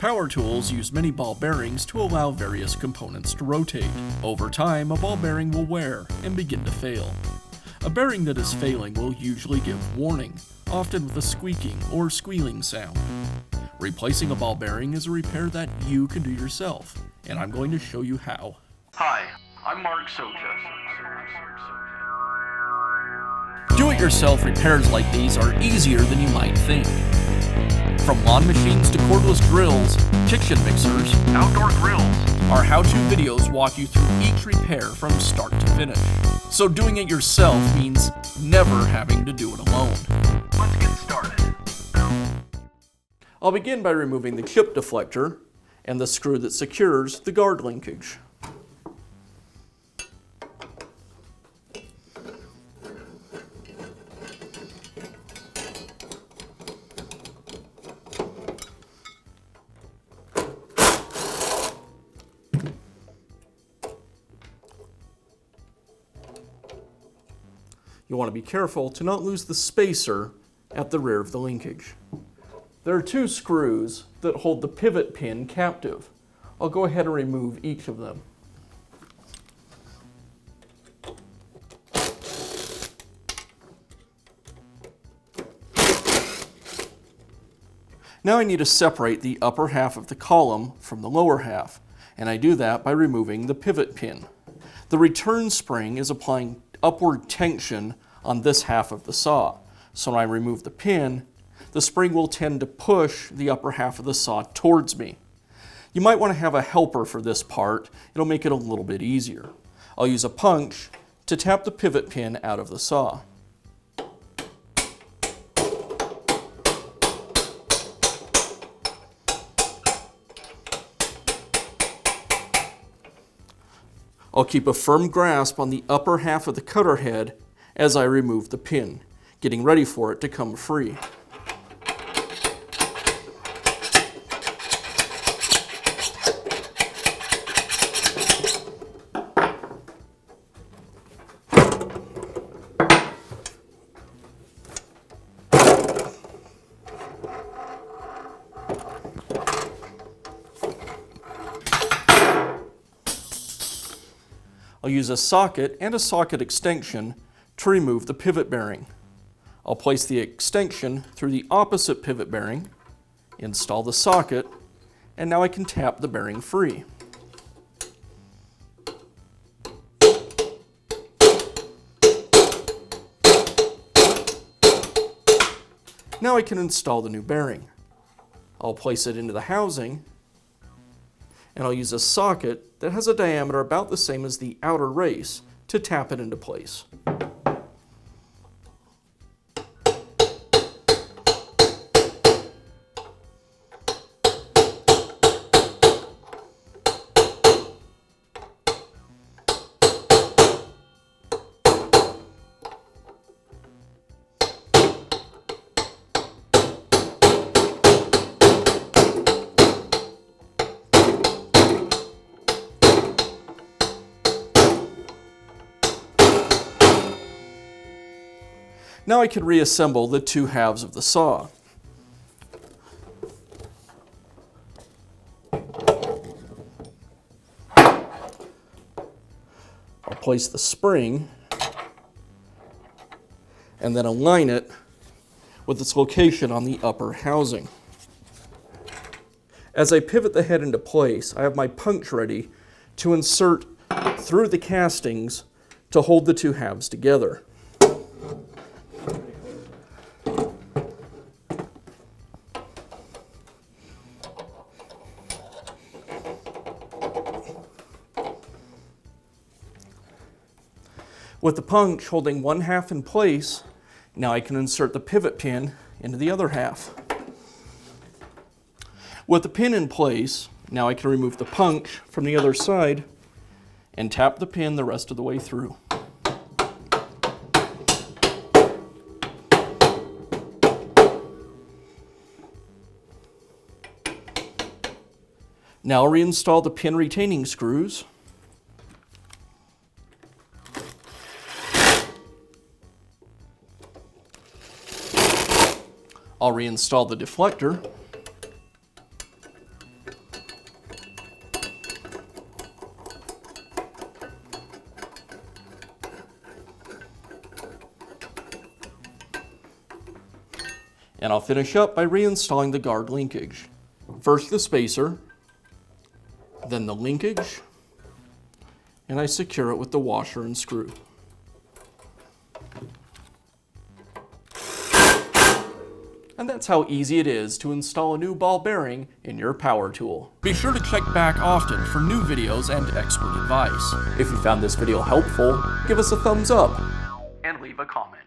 Power tools use many ball bearings to allow various components to rotate. Over time, a ball bearing will wear and begin to fail. A bearing that is failing will usually give warning, often with a squeaking or squealing sound. Replacing a ball bearing is a repair that you can do yourself, and I'm going to show you how. Hi, I'm Mark Socha. Do-it-yourself repairs like these are easier than you might think. From lawn machines to cordless drills, kitchen mixers, Outdoor grills. our how-to videos walk you through each repair from start to finish. So doing it yourself means never having to do it alone. Let's get started. I'll begin by removing the chip deflector and the screw that secures the guard linkage. You want to be careful to not lose the spacer at the rear of the linkage. There are two screws that hold the pivot pin captive. I'll go ahead and remove each of them. Now I need to separate the upper half of the column from the lower half, and I do that by removing the pivot pin. The return spring is applying upward tension on this half of the saw. So when I remove the pin, the spring will tend to push the upper half of the saw towards me. You might want to have a helper for this part. It'll make it a little bit easier. I'll use a punch to tap the pivot pin out of the saw. I'll keep a firm grasp on the upper half of the cutter head as I remove the pin, getting ready for it to come free. I'll use a socket and a socket extension to remove the pivot bearing. I'll place the extension through the opposite pivot bearing, install the socket, and now I can tap the bearing free. Now I can install the new bearing. I'll place it into the housing, and I'll use a socket that has a diameter about the same as the outer race to tap it into place. Now I can reassemble the two halves of the saw. I'll place the spring and then align it with its location on the upper housing. As I pivot the head into place, I have my punch ready to insert through the castings to hold the two halves together. With the punch holding one half in place, now I can insert the pivot pin into the other half. With the pin in place, now I can remove the punch from the other side and tap the pin the rest of the way through. Now reinstall the pin retaining screws. I'll reinstall the deflector. And I'll finish up by reinstalling the guard linkage. First the spacer, then the linkage, and I secure it with the washer and screw. And that's how easy it is to install a new ball bearing in your power tool. Be sure to check back often for new videos and expert advice. If you found this video helpful, give us a thumbs up. And leave a comment.